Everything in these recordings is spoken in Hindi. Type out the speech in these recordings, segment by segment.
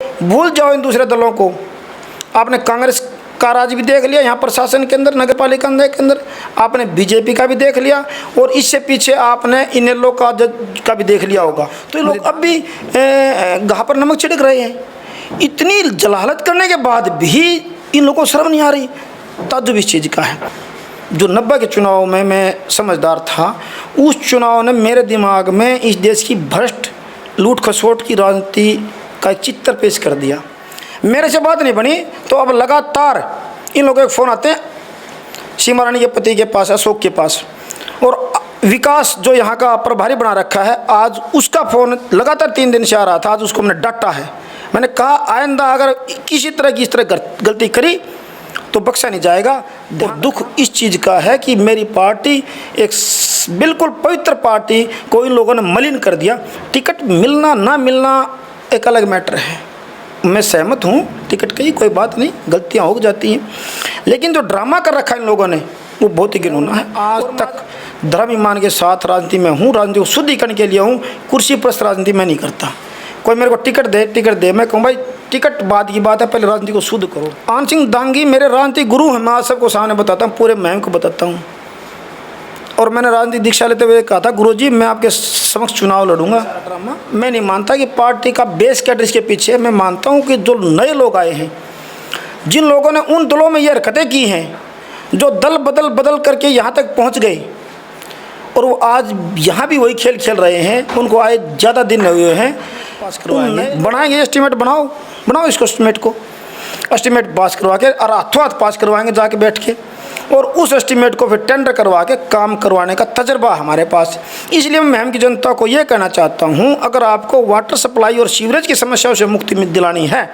भूल जाओ इन दूसरे दलों को। आपने कांग्रेस का राज भी देख लिया यहाँ प्रशासन के अंदर, नगर पालिका के अंदर, आपने बीजेपी का भी देख लिया और इससे पीछे आपने इनेलो का भी देख लिया होगा। तो ये लोग अब भी घाव पर नमक छिड़क रहे हैं। इतनी जलालत करने के बाद भी इन लोगों को शर्म नहीं आ रही। ताज्जुब इस चीज़ का है। जो 90 के चुनाव में मैं समझदार था, उस चुनाव ने मेरे दिमाग में इस देश की भ्रष्ट लूट खसोट की राजनीति का एक चित्र पेश कर दिया। मेरे से बात नहीं बनी तो अब लगातार इन लोगों के फ़ोन आते हैं सीमा रानी के पति के पास, अशोक के पास, और विकास जो यहाँ का प्रभारी बना रखा है, आज उसका फ़ोन लगातार 3 दिन से आ रहा था। आज उसको मैंने डांटा है। मैंने कहा आइंदा अगर किसी तरह की इस तरह गलती करी तो बख्शा नहीं जाएगा। और दुख इस चीज़ का है कि मेरी पार्टी, एक बिल्कुल पवित्र पार्टी को इन लोगों ने मलिन कर दिया। टिकट मिलना ना मिलना एक अलग मैटर है, मैं सहमत हूँ टिकट की, कोई बात नहीं, गलतियाँ हो जाती हैं, लेकिन जो ड्रामा कर रखा है इन लोगों ने वो बहुत ही घिनौना है। आज तक धर्म ईमान के साथ राजनीति में हूँ, राजनीति को शुद्धिकरण के लिए हूँ, कुर्सी प्रस्त राजनीति मैं नहीं करता। कोई मेरे को टिकट दे, मैं कहूँ भाई टिकट बाद की बात है, पहले राजनीति को शुद्ध करो। आन सिंह दांगी मेरे राजनीतिक गुरु हैं, मैं आज सबको सामने बताता हूँ, पूरे महम को बताता हूँ। और मैंने राजनीतिक दीक्षा लेते हुए कहा था, गुरुजी मैं आपके समक्ष चुनाव लड़ूंगा। मैं नहीं मानता कि पार्टी का बेस कैडर इसके पीछे। मैं मानता हूँ कि जो नए लोग आए हैं, जिन लोगों ने उन दलों में ये हरकतें की हैं, जो दल बदल करके यहाँ तक पहुँच गए और वो आज यहाँ भी वही खेल खेल रहे हैं, उनको आए ज़्यादा दिन हुए हैं, पास करवाएंगे, बनाएंगे एस्टीमेट, बनाओ इसको एस्टीमेट पास करवा के और हाथों हाथ पास करवाएंगे जाके बैठ के, और उस एस्टीमेट को फिर टेंडर करवा के काम करवाने का तजर्बा हमारे पास। इसलिए मैं महम की जनता को ये कहना चाहता हूँ, अगर आपको वाटर सप्लाई और सीवरेज की समस्याओं से मुक्ति दिलानी है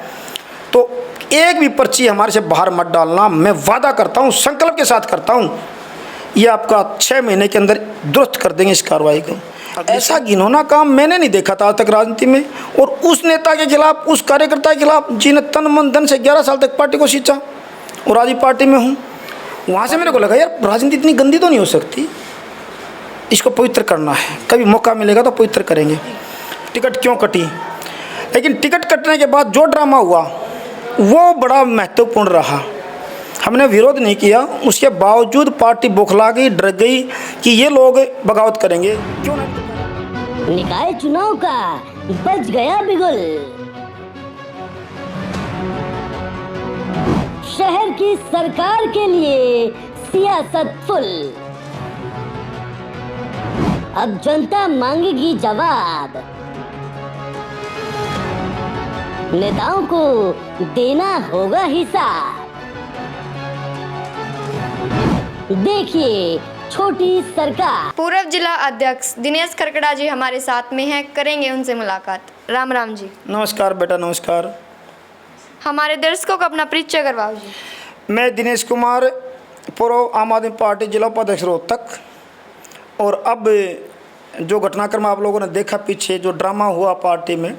तो एक भी पर्ची हमारे से बाहर मत डालना। मैं वादा करता हूँ, संकल्प के साथ करता हूँ, ये आपका 6 महीने के अंदर दुरुस्त कर देंगे इस कार्रवाई को। ऐसा घिनौना काम मैंने नहीं देखा था आज तक राजनीति में। और उस नेता के खिलाफ, उस कार्यकर्ता के खिलाफ जिन्हें तन मन धन से 11 साल तक पार्टी को सींचा और आज ही पार्टी में हूँ, वहाँ से मेरे को लगा यार राजनीति इतनी गंदी तो नहीं हो सकती, इसको पवित्र करना है, कभी मौका मिलेगा तो पवित्र करेंगे। टिकट क्यों कटी, लेकिन टिकट कटने के बाद जो ड्रामा हुआ वो बड़ा महत्वपूर्ण रहा। हमने विरोध नहीं किया, उसके बावजूद पार्टी बौखला गई, डर गई कि ये लोग बगावत करेंगे। क्यों नहीं? निकाय चुनाव का बच गया बिगुल। शहर की सरकार के लिए सियासत फुल। अब जनता मांगेगी जवाब, नेताओं को देना होगा हिसाब। देखिए छोटी सरकार। पूर्व जिला अध्यक्ष दिनेश खरकड़ा जी हमारे साथ में हैं, करेंगे उनसे मुलाकात। राम राम जी। नमस्कार बेटा, नमस्कार। हमारे दर्शकों को अपना परिचय करवाओ जी। मैं दिनेश कुमार, पूर्व आम आदमी पार्टी जिला उपाध्यक्ष रोहतक, और अब जो घटनाक्रम आप लोगों ने देखा पीछे, जो ड्रामा हुआ पार्टी में,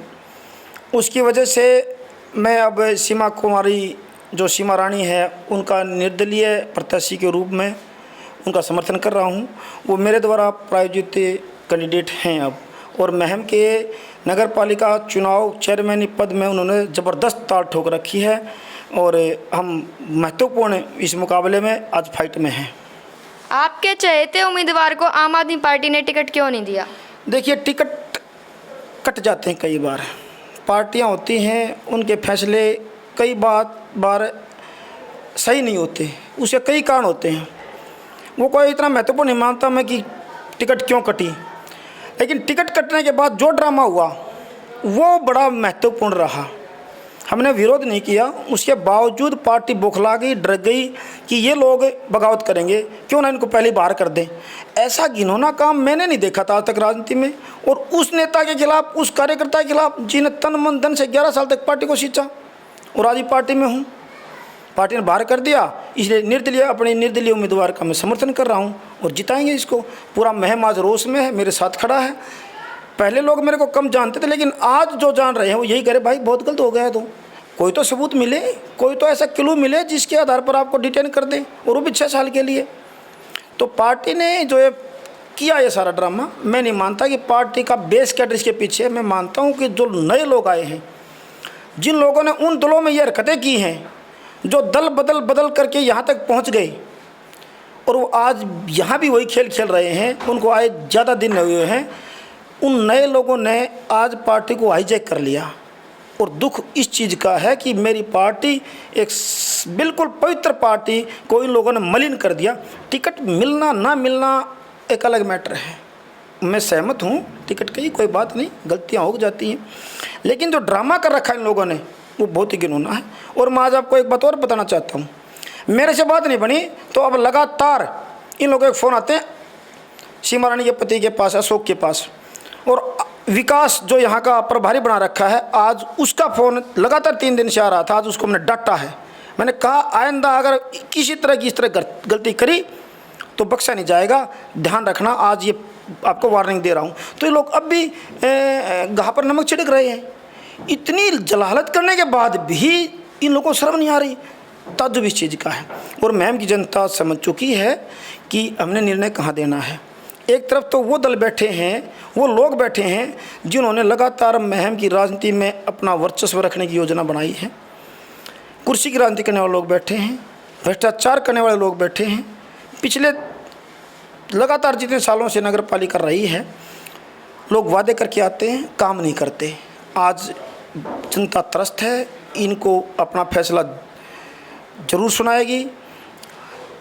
उसकी वजह से मैं अब सीमा कुमारी, जो सीमा रानी है, उनका निर्दलीय प्रत्याशी के रूप में उनका समर्थन कर रहा हूं। वो मेरे द्वारा प्रायोजित कैंडिडेट हैं अब, और महम के नगर पालिका चुनाव चेयरमैन पद में उन्होंने ज़बरदस्त ताल ठोक रखी है, और हम महत्वपूर्ण इस मुकाबले में आज फाइट में हैं। आपके चहेते उम्मीदवार को आम आदमी पार्टी ने टिकट क्यों नहीं दिया? देखिए, टिकट कट जाते हैं कई बार, पार्टियां होती हैं, उनके फैसले कई बार सही नहीं होते, उसके कई कारण होते हैं। वो कोई इतना महत्वपूर्ण नहीं मानता मैं कि टिकट क्यों कटी, लेकिन टिकट कटने के बाद जो ड्रामा हुआ वो बड़ा महत्वपूर्ण रहा। हमने विरोध नहीं किया, उसके बावजूद पार्टी बौखला गई, डर गई कि ये लोग बगावत करेंगे, क्यों ना इनको पहले बाहर कर दें। ऐसा घिनौना काम मैंने नहीं देखा था आज तक राजनीति में। और उस नेता के खिलाफ, उस कार्यकर्ता के खिलाफ जिन्हें तन मन धन से 11 साल तक पार्टी को सींचा और आज ही पार्टी में हूँ, पार्टी ने बाहर कर दिया, इसलिए अपने निर्दलीय उम्मीदवार का मैं समर्थन कर रहा हूँ और जिताएंगे इसको। पूरा महम आज रोष में है, मेरे साथ खड़ा है। पहले लोग मेरे को कम जानते थे, लेकिन आज जो जान रहे हैं वो यही कह रहे भाई बहुत गलत हो गया है, तो कोई तो सबूत मिले, कोई तो ऐसा क्लू मिले जिसके आधार पर आपको डिटेन कर दें, और वो भी 6 साल के लिए। तो पार्टी ने जो है किया ये सारा ड्रामा, मैं नहीं मानता कि पार्टी का बेस कैडर इसके पीछे। मैं मानता हूँ कि जो नए लोग आए हैं, जिन लोगों ने उन दलों में ये हरकतें की हैं, जो दल बदल बदल करके यहाँ तक पहुँच गए और वो आज यहाँ भी वही खेल खेल रहे हैं, उनको आए ज़्यादा दिन नहीं हुए हैं, उन नए लोगों ने आज पार्टी को हाईजैक कर लिया। और दुख इस चीज़ का है कि मेरी पार्टी एक बिल्कुल पवित्र पार्टी को इन लोगों ने मलिन कर दिया। टिकट मिलना ना मिलना एक अलग मैटर है, मैं सहमत हूँ टिकट की, कोई बात नहीं, गलतियाँ हो जाती हैं, लेकिन जो ड्रामा कर रखा है इन लोगों ने वो बहुत ही घिनौना है। और मैं आज आपको एक बात और बताना चाहता हूँ, मेरे से बात नहीं बनी तो अब लगातार इन लोगों के फ़ोन आते हैं सीमा रानी के पति के पास, अशोक के पास, और विकास जो यहाँ का प्रभारी बना रखा है, आज उसका फ़ोन लगातार 3 दिन से आ रहा था। आज उसको मैंने डांटा है, मैंने कहा आइंदा अगर किसी तरह की इस तरह गलती करी तो बख्शा नहीं जाएगा, ध्यान रखना, आज ये आपको वार्निंग दे रहा हूँ। तो ये लोग अब भी घाव पर नमक छिड़क रहे हैं। इतनी जलालत करने के बाद भी इन लोगों को शर्म नहीं आ रही, ताज्जुब इस चीज़ का है। और महम की जनता समझ चुकी है कि हमने निर्णय कहाँ देना है। एक तरफ तो वो दल बैठे हैं, वो लोग बैठे हैं जिन्होंने लगातार महम की राजनीति में अपना वर्चस्व रखने की योजना बनाई है। कुर्सी की राजनीति करने वाले लोग बैठे हैं, भ्रष्टाचार करने वाले लोग बैठे हैं। पिछले लगातार जितने सालों से नगर पालिका रही है, लोग वादे करके आते हैं, काम नहीं करते। आज जनता त्रस्त है, इनको अपना फैसला जरूर सुनाएगी,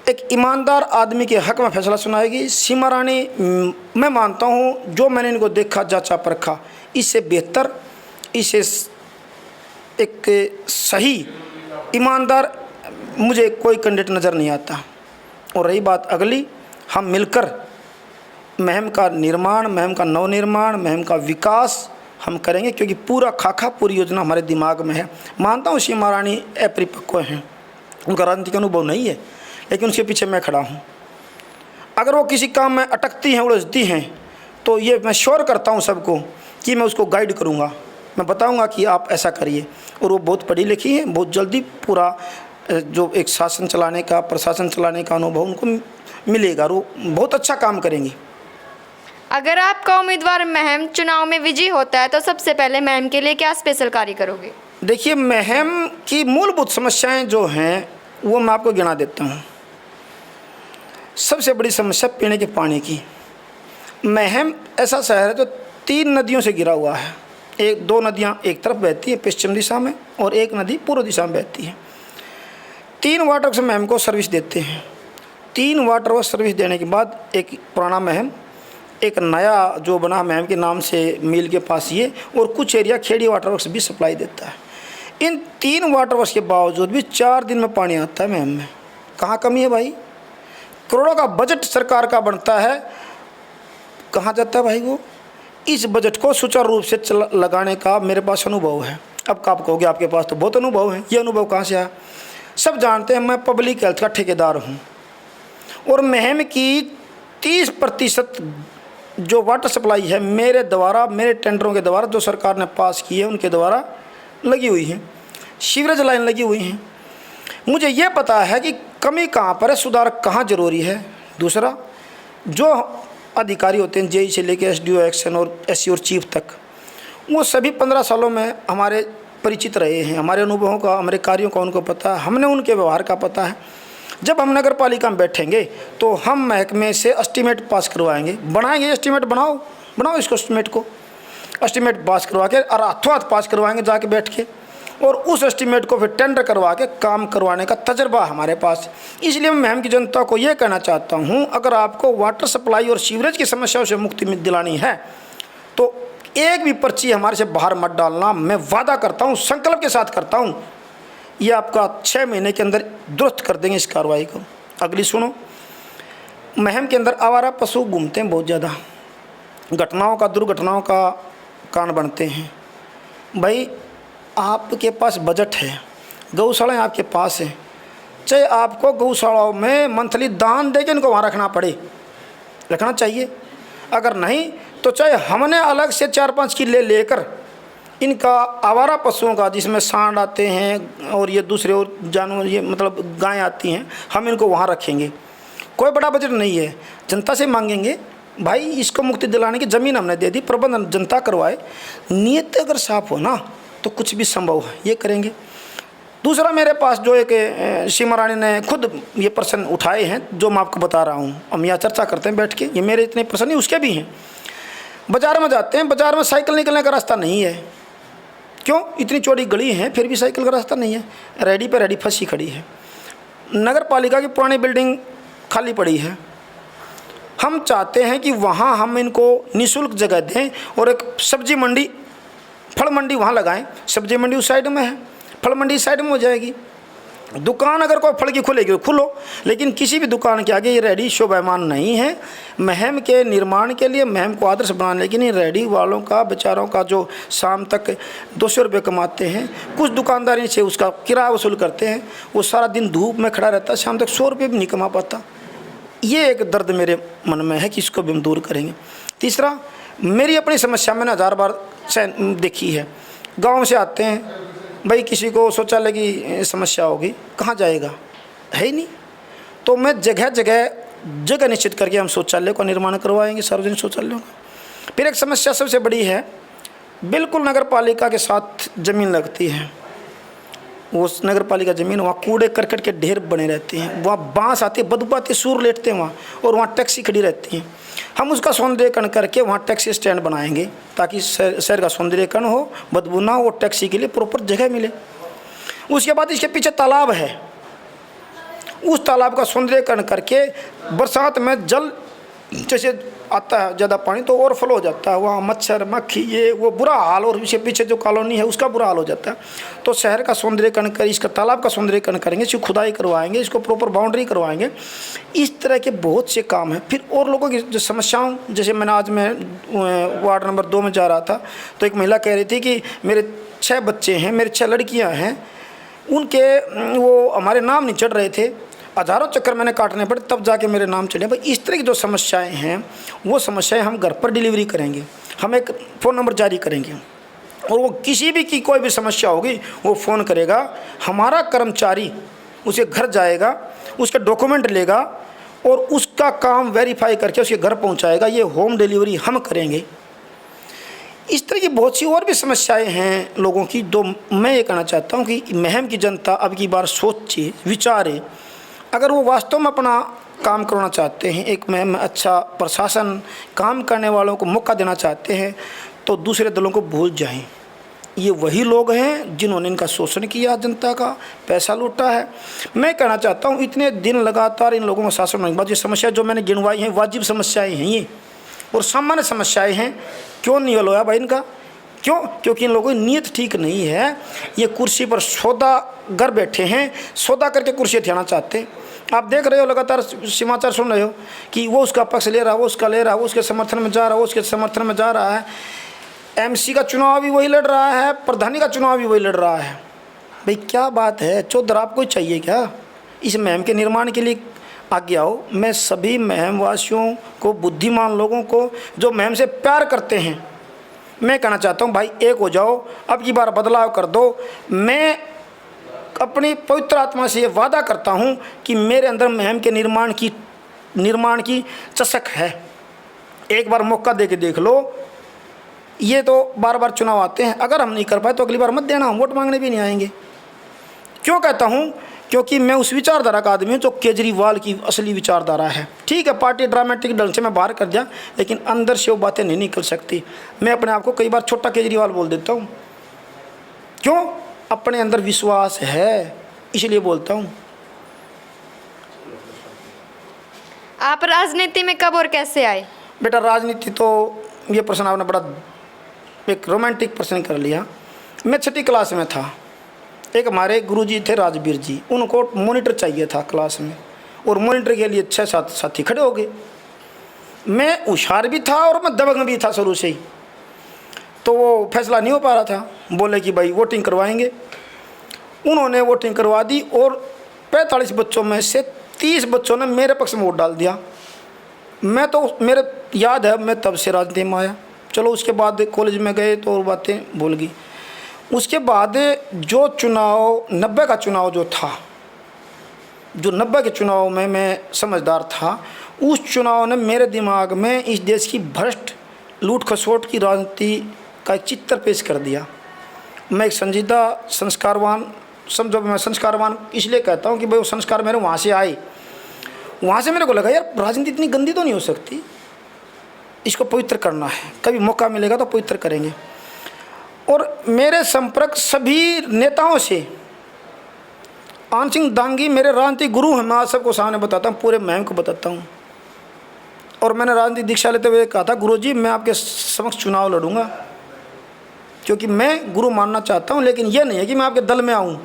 एक ईमानदार आदमी के हक में फैसला सुनाएगी। सीमा रानी मैं मानता हूँ जो मैंने इनको देखा, जांचा परखा, इससे बेहतर, इससे एक सही ईमानदार मुझे कोई कैंडिडेट नज़र नहीं आता। और रही बात अगली, हम मिलकर महम का निर्माण, महम का नवनिर्माण, महम का विकास हम करेंगे, क्योंकि पूरा खाका, पूरी योजना हमारे दिमाग में है। मानता हूँ सीमा रानी अपरिपक्व हैं, उनका राजनीतिक अनुभव नहीं है, लेकिन उसके पीछे मैं खड़ा हूँ। अगर वो किसी काम में अटकती हैं, उलझती हैं, तो ये मैं श्योर करता हूँ सबको कि मैं उसको गाइड करूँगा, मैं बताऊँगा कि आप ऐसा करिए। और वो बहुत पढ़ी लिखी है, बहुत जल्दी पूरा जो एक शासन चलाने का, प्रशासन चलाने का अनुभव उनको मिलेगा, वो बहुत अच्छा काम करेंगी। अगर आपका उम्मीदवार महम चुनाव में विजयी होता है तो सबसे पहले महम के लिए क्या स्पेशल कार्य करोगे? देखिए, महम की मूलभूत समस्याएं जो हैं वो मैं आपको गिना देता हूँ। सबसे बड़ी समस्या पीने के पानी की। महम ऐसा शहर है जो 3 नदियों से घिरा हुआ है। 2 नदियाँ एक तरफ बहती हैं पश्चिम दिशा में, और एक नदी पूर्व दिशा में बहती है। 3 वाटर वर्क्स महम को सर्विस देते हैं। 3 वाटर वर्क्स सर्विस देने के बाद एक पुराना महम, एक नया जो बना महम के नाम से मिल के पास ये, और कुछ एरिया खेड़ी वाटर वर्क्स भी सप्लाई देता है। इन 3 वाटर वर्क्स के बावजूद भी 4 दिन में पानी आता है महम में। कहाँ कमी है भाई? करोड़ों का बजट सरकार का बनता है, कहाँ जाता है भाई वो? इस बजट को सुचारू रूप से लगाने का मेरे पास अनुभव है। अब आप कहोगे आपके पास तो बहुत अनुभव है, ये अनुभव कहाँ से आया? सब जानते हैं मैं पब्लिक हेल्थ का ठेकेदार हूँ, और महम की 30% जो वाटर सप्लाई है मेरे द्वारा, मेरे टेंडरों के द्वारा जो सरकार ने पास की है उनके द्वारा लगी हुई है। सीवरेज लाइन लगी हुई हैं। मुझे ये पता है कि कमी कहाँ पर है, सुधार कहाँ जरूरी है। दूसरा, जो अधिकारी होते हैं जेई से लेकर एसडीओ एक्शन और एससी और चीफ तक, वो सभी 15 सालों में हमारे परिचित रहे हैं। हमारे अनुभवों का, हमारे कार्यों का उनको पता है, हमने उनके व्यवहार का पता है। जब हम नगर पालिका में बैठेंगे तो हम महकमे से एस्टीमेट पास करवाएंगे, बनाएंगे एस्टीमेट, बनाओ इसको एस्टीमेट पास करवा के, और हाथों हाथ पास करवाएंगे जाके बैठ के, और उस एस्टीमेट को फिर टेंडर करवा के काम करवाने का तजर्बा हमारे पास। इसलिए मैं महम की जनता को ये कहना चाहता हूँ, अगर आपको वाटर सप्लाई और सीवरेज की समस्याओं से मुक्ति दिलानी है तो एक भी पर्ची हमारे से बाहर मत डालना। मैं वादा करता हूँ, संकल्प के साथ करता हूँ, ये आपका 6 महीने के अंदर दुरुस्त कर देंगे इस कार्रवाई को। अगली सुनो, महम के अंदर आवारा पशु घूमते हैं बहुत ज़्यादा, दुर्घटनाओं का कारण बनते हैं। भाई आपके पास बजट है, गौशालाएँ आपके पास है, चाहे आपको गौशालाओं में मंथली दान देके इनको वहाँ रखना चाहिए। अगर नहीं तो चाहे हमने अलग से 4-5 किले लेकर इनका आवारा पशुओं का, जिसमें सांड आते हैं और ये दूसरे और जानवर, ये मतलब गायें आती हैं, हम इनको वहाँ रखेंगे। कोई बड़ा बजट नहीं है, जनता से मांगेंगे भाई इसको मुक्ति दिलाने की ज़मीन हमने दे दी, प्रबंधन जनता करवाए। नीयत अगर साफ हो ना तो कुछ भी संभव है, ये करेंगे। दूसरा, मेरे पास जो एक सीमा रानी ने खुद ये प्रश्न उठाए हैं जो मैं आपको बता रहा हूँ, हम यहाँ चर्चा करते हैं बैठ के, ये मेरे इतने प्रश्न नहीं, उसके भी हैं। बाज़ार में जाते हैं, बाज़ार में साइकिल निकलने का रास्ता नहीं है। क्यों? इतनी चौड़ी गली है फिर भी साइकिल का रास्ता नहीं है, रेडी पे रेडी फंसी खड़ी है। नगर पालिका की पुरानी बिल्डिंग खाली पड़ी है, हम चाहते हैं कि वहाँ हम इनको निःशुल्क जगह दें और एक सब्जी मंडी, फल मंडी वहाँ लगाएं। सब्जी मंडी उस साइड में है, फल मंडी साइड में हो जाएगी। दुकान अगर कोई फल की खुलेगी तो खुलो, लेकिन किसी भी दुकान के आगे ये रेडी शोभायमान नहीं है। महम के निर्माण के लिए, महम को आदर्श बनाने के लिए रेडी वालों का, बेचारों का जो शाम तक 200 रुपये कमाते हैं, कुछ दुकानदारी से उसका किराया वसूल करते हैं, वो सारा दिन धूप में खड़ा रहता है, शाम तक 100 रुपये भी नहीं कमा पाता। ये एक दर्द मेरे मन में है कि इसको भी हम दूर करेंगे। तीसरा, मेरी अपनी समस्या मैंने 1000 बार देखी है। गाँव से आते हैं, भाई किसी को शौचालय की समस्या होगी, कहाँ जाएगा, है ही नहीं। तो मैं जगह जगह निश्चित करके हम शौचालय का निर्माण करवाएंगे, सार्वजनिक शौचालयों का। फिर एक समस्या सबसे बड़ी है, बिल्कुल नगर पालिका के साथ ज़मीन लगती है, वो नगर पालिका ज़मीन, वहाँ कूड़े करकट के ढेर बने रहते हैं, वहाँ बांस आते, बदबू आते, सूर लेटते हैं वहाँ, और वहाँ टैक्सी खड़ी रहती हैं। हम उसका सौंदर्यीकरण करके वहाँ टैक्सी स्टैंड बनाएंगे ताकि शहर का सौंदर्यीकरण हो, बदबू ना हो, टैक्सी के लिए प्रॉपर जगह मिले। उसके बाद इसके पीछे तालाब है, उस तालाब का सौंदर्यीकरण करके बरसात में जल जैसे आता है ज़्यादा पानी तो ओवरफ्लो हो जाता है, वहाँ मच्छर मक्खी ये वो बुरा हाल, और इसके पीछे जो कॉलोनी है उसका बुरा हाल हो जाता है। तो शहर का सौंदर्यीकरण कर, इसका तालाब का सौंदर्यीकरण करेंगे, इसकी खुदाई करवाएंगे, इसको प्रॉपर बाउंड्री करवाएंगे। इस तरह के बहुत से काम हैं। फिर और लोगों की जो समस्याओं, जैसे मैं वार्ड नंबर 2 में जा रहा था तो एक महिला कह रही थी कि मेरे 6 बच्चे हैं, मेरे 6 लड़कियाँ हैं, उनके वो हमारे नाम नहीं चढ़ रहे थे, हज़ारों चक्कर मैंने काटने पड़े तब जाके मेरे नाम चले। भाई इस तरह की जो समस्याएं हैं वो समस्याएं हम घर पर डिलीवरी करेंगे, हम एक फ़ोन नंबर जारी करेंगे, और वो किसी भी की कोई भी समस्या होगी वो फ़ोन करेगा, हमारा कर्मचारी उसे घर जाएगा, उसके डॉक्यूमेंट लेगा और उसका काम वेरीफाई करके उसके घर पहुँचाएगा। ये होम डिलीवरी हम करेंगे। इस तरह की बहुत सी और भी समस्याएं हैं लोगों की, जो मैं ये कहना चाहता हूँ कि महम की जनता अब की बार सोचे, विचारे। अगर वो वास्तव में अपना काम करना चाहते हैं, एक महम में अच्छा प्रशासन काम करने वालों को मौका देना चाहते हैं, तो दूसरे दलों को भूल जाएं। ये वही लोग हैं जिन्होंने इनका शोषण किया, जनता का पैसा लूटा है। मैं कहना चाहता हूँ इतने दिन लगातार इन लोगों का शासन होने के बाद ये समस्या जो मैंने गिनवाई हैं वाजिब समस्याएँ हैं ये, और सामान्य समस्याएँ हैं। क्यों नहीं हल होया भाई इनका? क्यों? क्योंकि इन लोगों की नीयत ठीक नहीं है। ये कुर्सी पर सौदागर बैठे हैं, सौदा करके कुर्सी हथियाना चाहते हैं। आप देख रहे हो, लगातार समाचार सुन रहे हो कि वो उसका पक्ष ले रहा है, वो उसका ले रहा है, वो उसके समर्थन में जा रहा है, वो उसके समर्थन में जा रहा है। एमसी का चुनाव भी वही लड़ रहा है, प्रधानी का चुनाव भी वही लड़ रहा है। भाई क्या बात है? चौधर आपको चाहिए क्या इस महम के निर्माण के लिए? आगे आओ। मैं सभी महम वासियों को, बुद्धिमान लोगों को जो महम से प्यार करते हैं, मैं कहना चाहता हूँ भाई एक हो जाओ, अब की बार बदलाव कर दो। मैं अपनी पवित्र आत्मा से ये वादा करता हूँ कि मेरे अंदर महम के निर्माण की चस्क है। एक बार मौका दे के देख लो। ये तो बार बार चुनाव आते हैं, अगर हम नहीं कर पाए तो अगली बार मत देना, हम वोट मांगने भी नहीं आएंगे। क्यों कहता हूँ? क्योंकि मैं उस विचारधारा का आदमी हूँ जो केजरीवाल की असली विचारधारा है। ठीक है, पार्टी ड्रामेटिक ढंग से मैं बाहर कर दिया, लेकिन अंदर से वो बातें नहीं निकल सकती। मैं अपने आप को कई बार छोटा केजरीवाल बोल देता हूँ। क्यों? अपने अंदर विश्वास है, इसलिए बोलता हूँ। आप राजनीति में कब और कैसे आए? बेटा राजनीति तो ये प्रश्न आपने बड़ा एक रोमांटिक प्रश्न कर लिया। मैं 6ठी क्लास में था, एक हमारे गुरुजी थे राजवीर जी, उनको मॉनिटर चाहिए था क्लास में, और मॉनिटर के लिए 6-7 साथी खड़े हो गए। मैं होशियार भी था और मैं दबंग भी था शुरू से ही, तो वो फैसला नहीं हो पा रहा था। बोले कि भाई वोटिंग करवाएंगे। उन्होंने वोटिंग करवा दी और 45 बच्चों में से 30 बच्चों ने मेरे पक्ष में वोट डाल दिया। मैं तो, मेरे याद है, मैं तब से राजनीति में आया। चलो उसके बाद कॉलेज में गए तो और बातें भूल गई। उसके बाद जो चुनाव 90 का चुनाव जो था, जो 90 के चुनाव में मैं समझदार था, उस चुनाव ने मेरे दिमाग में इस देश की भ्रष्ट लूट खसोट की राजनीति का एक चित्र पेश कर दिया। मैं एक संजीदा संस्कारवान, समझो मैं संस्कारवान इसलिए कहता हूँ कि भाई वो संस्कार मेरे वहाँ से आए। वहाँ से मेरे को लगा यार राजनीति इतनी गंदी तो नहीं हो सकती, इसको पवित्र करना है, कभी मौका मिलेगा तो पवित्र करेंगे। और मेरे संपर्क सभी नेताओं से, आन सिंह दांगी मेरे राजनीतिक गुरु हैं, मैं आज सबको सामने बताता हूँ, पूरे महम को बताता हूँ। और मैंने राजनीतिक दीक्षा लेते हुए कहा था, गुरुजी मैं आपके समक्ष चुनाव लड़ूंगा, क्योंकि मैं गुरु मानना चाहता हूँ, लेकिन यह नहीं है कि मैं आपके दल में आऊँ।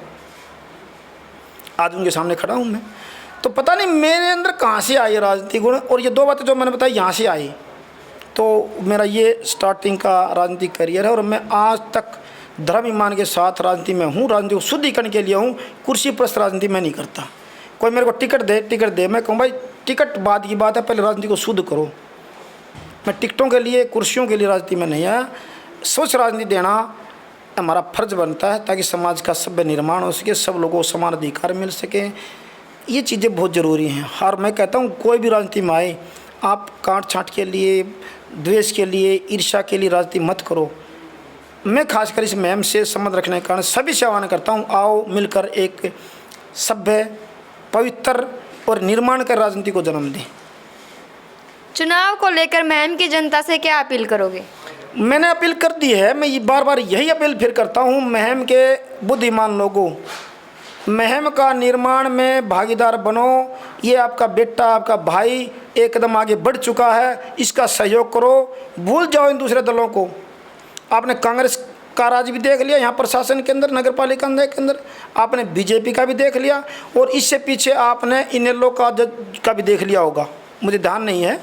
आज उनके सामने खड़ा हूँ मैं, तो पता नहीं मेरे अंदर कहाँ से आई राजनीतिक गुण। और ये दो बातें जो मैंने बताई यहाँ से आई। तो मेरा ये स्टार्टिंग का राजनीतिक करियर है और मैं आज तक धर्म ईमान के साथ राजनीति में हूँ। राजनीति को शुद्धिकरण के लिए हूँ, कुर्सी प्रस्त राजनीति में नहीं करता। कोई मेरे को टिकट दे, मैं कहूँ भाई टिकट बाद की बात है, पहले राजनीति को शुद्ध करो। मैं टिकटों के लिए, कुर्सियों के लिए राजनीति में नहीं आया। स्वच्छ राजनीति देना हमारा फर्ज बनता है, ताकि समाज का सभ्य निर्माण हो सके, सब लोगों को समान अधिकार मिल सके। ये चीज़ें बहुत ज़रूरी हैं। और मैं कहता हूँ कोई भी राजनीति में आए, आप काट छाँट के लिए, द्वेष के लिए, ईर्ष्या के लिए राजनीति मत करो। मैं खासकर इस मुहिम से संबंध रखने के कारण सभी से आह्वान करता हूँ, आओ मिलकर एक सभ्य, पवित्र और निर्माण कर राजनीति को जन्म दें। चुनाव को लेकर महम की जनता से क्या अपील करोगे? मैंने अपील कर दी है, मैं ये बार बार यही अपील फिर करता हूँ, महम के बुद्धिमान लोगों, महम का निर्माण में भागीदार बनो। ये आपका बेटा, आपका भाई एक कदम आगे बढ़ चुका है, इसका सहयोग करो। भूल जाओ इन दूसरे दलों को। आपने कांग्रेस का राज भी देख लिया यहाँ प्रशासन के अंदर, नगर पालिका के अंदर, आपने बीजेपी का भी देख लिया, और इससे पीछे आपने इनेलो का भी देख लिया होगा। मुझे ध्यान नहीं है,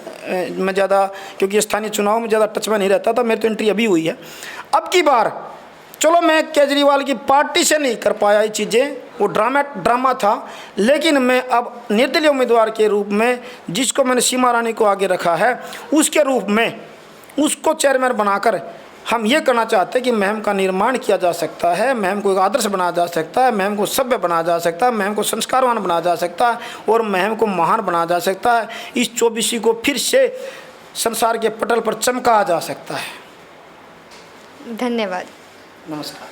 मैं ज़्यादा, क्योंकि स्थानीय चुनाव में ज़्यादा टच में नहीं रहता था, मेरी तो एंट्री अभी हुई है। अब की बार चलो मैं केजरीवाल की पार्टी से नहीं कर पाया ये चीज़ें, वो ड्रामा था, लेकिन मैं अब निर्दलीय उम्मीदवार के रूप में, जिसको मैंने सीमा रानी को आगे रखा है, उसके रूप में उसको चेयरमैन बनाकर हम ये करना चाहते हैं कि महम का निर्माण किया जा सकता है, महम को एक आदर्श बनाया जा सकता है, महम को सभ्य बनाया जा सकता है, महम को संस्कारवान बनाया जा सकता है, और महम को महान बनाया जा सकता है। इस 24 को फिर से संसार के पटल पर चमकाया जा सकता है। धन्यवाद। नमस्कार।